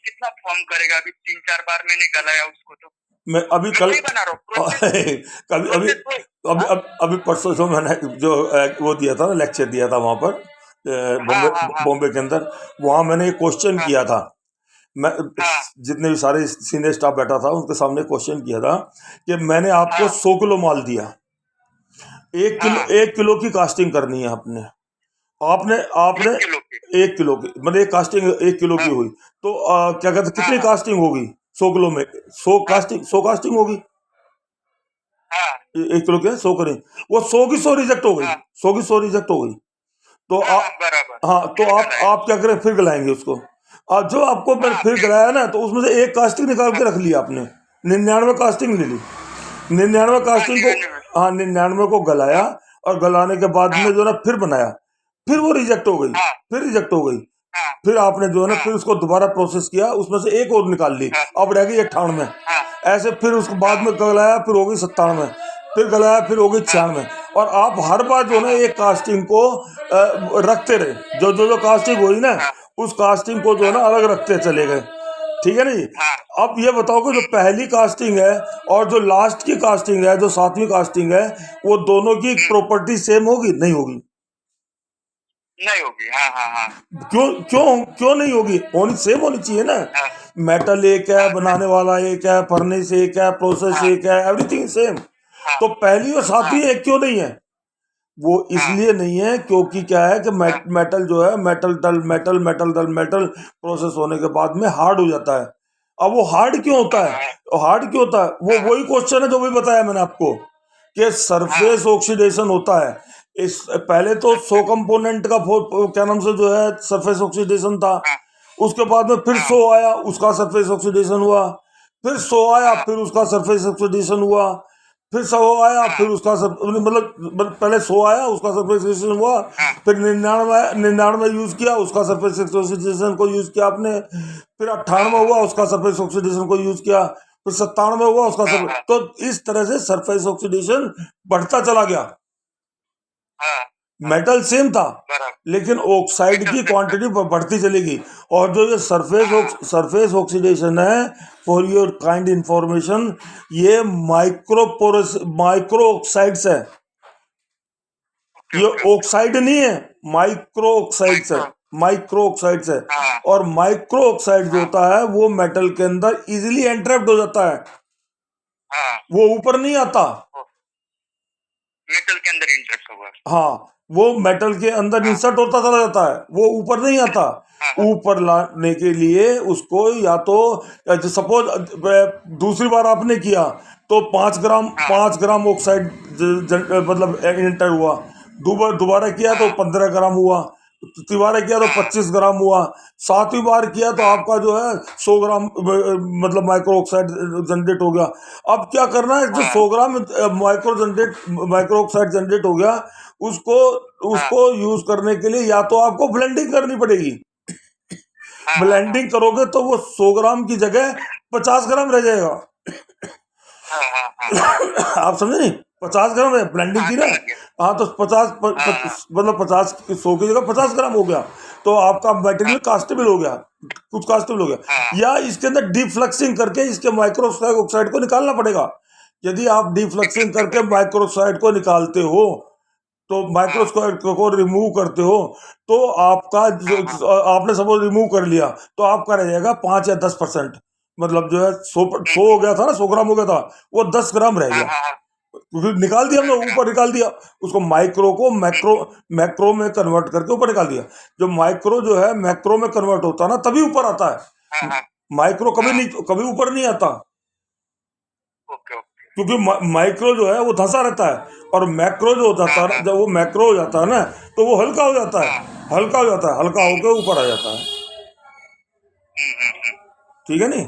कितना फॉर्म करेगा? अभी 3-4 बार मैंने गलाया उसको, तो मैं अभी मैं कल वही बना रहा हूँ प्रोसेस। कभी अभी प्रोसेस वही। अभी हाँ अभी परसों जो मैंने जो वो दिया था ना, लेक्चर दिया था वहाँ पर हाँ बॉम्बे हाँ हाँ बॉम्बे के अंदर। वहाँ मैंने एक क्वेश्चन हाँ किया था। मैं हाँ जितने भी सारे सीनियर स्टाफ बैठा था उनके सामने क्वेश्चन किया था कि मैंने आपको हाँ 100 किलो माल दिया, एक किलो हाँ। 1 किलो की कास्टिंग करनी है आपने। आपने आपने 1 किलो की। 1 किलो की मतलब एक कास्टिंग 1 किलो की हाँ हुई, तो क्या कहते हैं, हाँ कितनी हाँ कास्टिंग होगी 100 किलो में? सौ हाँ कास्टिंग 100 कास्टिंग होगी। हाँ 1 किलो क्या 100 करें, वो 100 की 100 रिजेक्ट हो गई, हाँ 100 की 100 रिजेक्ट हो गई। तो हाँ हाँ, आप, बराबर। हाँ तो फिर गलाया। आप क्या करें, फिर गलाएंगे उसको। और जो आपको मैंने हाँ फिर फिर। गलाया ना, तो उसमें से एक कास्टिंग निकाल हाँ के रख लिया आपने, 99 कास्टिंग ले ली। 99 हाँ, कास्टिंग को, 99 में। हाँ 99 को गलाया, हाँ और गलाने के बाद हाँ में जो है ना फिर बनाया, फिर वो रिजेक्ट हो गई, हाँ फिर रिजेक्ट हो गई। हाँ फिर आपने जो है ना हाँ फिर उसको दोबारा प्रोसेस किया, उसमें से एक और निकाल ली, हाँ अब रह गई 98। हाँ ऐसे फिर उसको बाद हाँ में गलाया, फिर हो गई 97, फिर गलाया, फिर हो गई हाँ 96। और आप हर बार जो है हाँ ना हाँ एक कास्टिंग को रखते रहे, जो कास्टिंग हुई ना हाँ उस कास्टिंग को जो है ना हाँ अलग रखते चले गए। ठीक है नहीं? हाँ। अब ये बताओ कि जो पहली कास्टिंग है और जो लास्ट की कास्टिंग है, जो 7वीं कास्टिंग है, वो दोनों की हम्म, प्रॉपर्टी सेम होगी? नहीं होगी। नहीं होगी। हाँ हाँ हाँ क्यों क्यों क्यों नहीं होगी? होनी सेम होनी चाहिए ना। हाँ मेटल एक है, हाँ बनाने वाला एक है, फर्नेस एक है, प्रोसेस हाँ एक है, एवरीथिंग सेम। हाँ तो पहली और हाँ 7वीं एक क्यों नहीं है? वो हाँ इसलिए नहीं है क्योंकि क्या है कि हाँ मेटल जो है, मेटल डल मेटल, मेटल डल मेटल प्रोसेस होने के बाद में हार्ड हो जाता है। अब वो हार्ड क्यों होता है? हाँ तो हार्ड क्यों होता है, वो हाँ वही क्वेश्चन है जो भी बताया मैंने आपको, कि हाँ सरफेस ऑक्सीडेशन होता है। इस पहले तो 100 कंपोनेंट का क्या नाम से जो है सरफेस ऑक्सीडेशन था, हाँ उसके बाद में फिर हाँ 100 आया, उसका सरफेस ऑक्सीडेशन हुआ, फिर 100 आया, हाँ फिर उसका सरफेस ऑक्सीडेशन हुआ, फिर 100 आया, फिर हाँ उसका मतलब पहले 100 आया, उसका सरफेस ऑक्सीडेशन हुआ, हाँ फिर 99 यूज किया, उसका सरफेस ऑक्सीडेशन को यूज किया आपने, फिर 98 हाँ हुआ, उसका सरफेस ऑक्सीडेशन को यूज किया, फिर 97 हुआ उसका हाँ सरफेस, हाँ तो इस तरह से सरफेस ऑक्सीडेशन बढ़ता चला गया। हाँ हाँ, मेटल सेम था, बराबर। लेकिन ऑक्साइड मेटल की सेम था। क्वांटिटी बढ़ती चलेगी। और जो ये हाँ सरफेस ऑक्सीडेशन है, फॉर योर काइंड इंफॉर्मेशन, ये माइक्रो ऑक्साइड्स है। ओके ये ओके ओके। ऑक्साइड नहीं है, माइक्रो ऑक्साइड्स है, माइक्रो। माइक्रो ऑक्साइड्स है। हाँ और माइक्रो ऑक्साइड जो हाँ होता है वो मेटल के अंदर इजीली एंट्रैप्ड हो जाता है, हाँ। वो ऊपर नहीं आता। मेटल के अंदर इंटरेस्ट होगा। हाँ, वो मेटल के अंदर हाँ इंसर्ट होता चला जाता है, वो ऊपर नहीं आता। हाँ हाँ ऊपर लाने के लिए उसको या तो, सपोज दूसरी बार आपने किया तो 5 ग्राम हाँ 5 ग्राम ऑक्साइड मतलब एंटर हुआ, दोबारा दोबारा किया तो हाँ 15 ग्राम हुआ, तिबारा किया तो हाँ 25 ग्राम हुआ, 7वीं बार किया तो हाँ आपका जो है 100 ग्राम मतलब माइक्रो ऑक्साइड जनरेट हो गया। अब क्या करना है, जो हाँ 100 ग्राम माइक्रो ऑक्साइड जनरेट हो गया, उसको हाँ उसको यूज करने के लिए या तो आपको ब्लेंडिंग करनी पड़ेगी। हाँ हाँ हाँ ब्लेंडिंग करोगे तो वो 100 ग्राम की जगह 50 ग्राम रह जाएगा। हाँ हाँ हाँ आप समझे नहीं? 50 ग्राम है, ब्लेंडिंग हाँ, की ना। समझ गया। हाँ तो हाँ हाँ मतलब 100 की जगह 50 ग्राम हो गया, तो आपका हाँ मटेरियल कास्टेबल हो गया, कुछ कास्टेबल हो गया। हाँ या इसके अंदर डीफ्लक्सिंग करके इसके माइक्रो ऑक्साइड को निकालना पड़ेगा। यदि आप डीफ्लक्सिंग डिफ्लेक्शन करके करके। माइक्रो ऑक्साइड को निकालते हो, तो हाँ माइक्रोस्कोप को रिमूव करते हो, तो आपका हाँ हाँ आपने सपोज रिमूव कर लिया, तो आपका रह जाएगा 5 या 10%। मतलब जो है 100 हम्म, हो गया था ना, 100 ग्राम हो गया था, वो 10 ग्राम रह हाँ गया। हाँ हाँ। फिर निकाल दिया हमने, 10 ग्राम। ऊपर निकाल दिया, उसको माइक्रो को मैक्रो मैक्रो में कन्वर्ट करके ऊपर निकाल दिया। जो माइक्रो जो है मैक्रो में कन्वर्ट होता है ना, तभी ऊपर आता हाँ है। हाँ माइक्रो कभी हाँ। नहीं, कभी ऊपर नहीं आता, ओके ओके। क्योंकि माइक्रो जो है वो धंसा रहता है, और मैक्रो जो हो जाता हाँ है ना, हाँ जब वो मैक्रो हो जाता है ना, तो वो हल्का हो जाता है, हाँ। हल्का हो जाता है, हल्का हम्म होकर ऊपर आ जाता है। हम्म। ठीक है नहीं?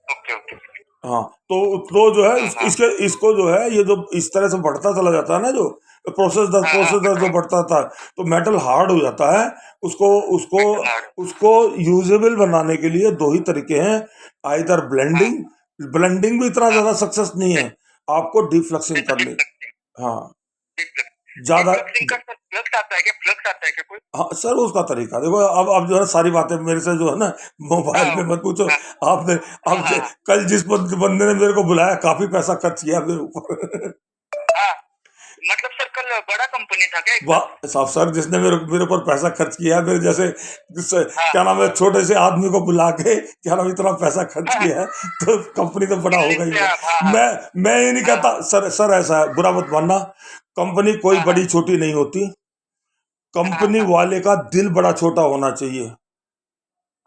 Okay okay. हाँ, तो जो है हाँ हाँ इसको जो है, ये जो इस तरह से बढ़ता चला जाता है ना, जो हाँ हाँ, प्रोसेस दर जो कंट्रोल। बढ़ता था, तो मेटल हार्ड हो जाता है। उसको उसको मेटल हार्ड। उसको यूजेबल बनाने के लिए दो ही तरीके हैं, आइदर हाँ ब्लेंडिंग, ब्लेंडिंग भी इतना हाँ। ज्यादा सक्सेस नहीं है, आपको डिफ्लक्सिंग नहीं तो करनी। डिफ्लेक्टिंग। हाँ, डिफ्लेक्ट। ज्यादा। फ्लक्सिंग का सर फ्लक्स आता है क्या? फ्लक्स आता है क्या कोई? हाँ सर, उसका तरीका देखो, अब जो है सारी बातें मेरे से जो है ना मोबाइल हाँ पे मत पूछो। हाँ आपने हाँ अब हाँ कल जिस बंदे ने मेरे को बुलाया, काफी पैसा खर्च किया मेरे ऊपर। हाँ। मतलब सर कल बड़ा कंपनी था क्या एकदम? वाह साहब, सर जिसने मेरे मेरे ऊपर पैसा खर्च किया, मेरे जैसे हाँ क्या नाम है, छोटे से आदमी को बुला के क्या नाम इतना पैसा खर्च हाँ, किया है, तो कंपनी तो बड़ा दिल्ली होगा ही से होगा। आप, हाँ हाँ मैं ये नहीं हाँ कहता सर, ऐसा है, बुरा मत मानना। कंपनी कोई हाँ हाँ बड़ी छोटी नहीं होती, हाँ कंपनी हाँ वाले का दिल बड़ा छोटा होना चाहिए।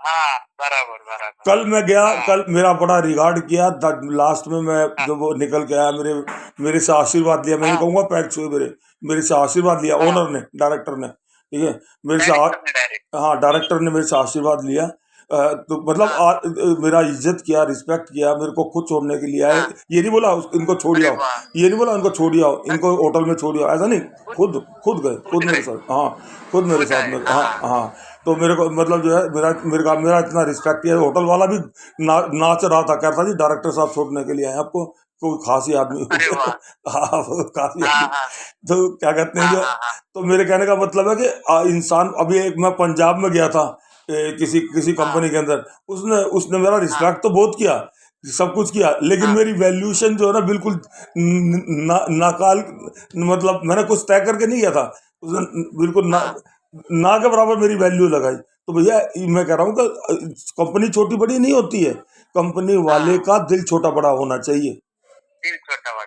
हाँ, बराबर बराबर। कल मैं गया, हाँ कल मेरा बड़ा रिगार्ड किया, लास्ट में मैं हाँ जब वो निकल के आया, मेरे मेरे से आशीर्वाद लिया, मैं नहीं हाँ कहूंगा पैर छुए, मेरे से आशीर्वाद लिया, हाँ। ओनर ने, डायरेक्टर ने, ठीक है, मेरे से डायरेक्टर ने डायरेक्ट। हाँ डायरेक्टर ने मेरे से आशीर्वाद लिया। तो मतलब हाँ मेरा इज्जत किया, रिस्पेक्ट किया, मेरे को खुद छोड़ने के लिए आए। हाँ। ये नहीं बोला इनको छोड़ अरे आओ, वाह। ये नहीं बोला इनको छोड़ आओ, हाँ, इनको होटल में छोड़ आओ, ऐसा नहीं, खुद खुद खुद गए, खुद खुद मेरे गए। साथ, हाँ खुद मेरे खुद साथ, आए, मेरे, हाँ हाँ हाँ। हाँ। तो मेरे को मतलब जो है, मेरा इतना रिस्पेक्ट किया, होटल वाला भी नाच रहा था, कहता जी डायरेक्टर साहब छोड़ने के लिए आए आपको, कोई खास ही आदमी हो अरे वाह। गया। हाँ वो खास ही हाँ आदमी। हाँ तो क्या कहते हैं हाँ जो, हाँ हाँ तो मेरे कहने का मतलब है कि इंसान, अभी एक मैं पंजाब में गया था, किसी किसी हाँ कंपनी के अंदर, उसने उसने मेरा हाँ रिस्पेक्ट तो बहुत किया, सब कुछ किया, लेकिन हाँ मेरी वैल्यूएशन जो है ना बिल्कुल नाकाल, मतलब मैंने कुछ तय करके नहीं किया था, उसने बिल्कुल हाँ। ना के बराबर मेरी वैल्यू लगाई। तो भैया मैं कह रहा हूँ कि कंपनी छोटी बड़ी नहीं होती है, कंपनी वाले हाँ, का दिल छोटा बड़ा होना चाहिए। दिल छोटा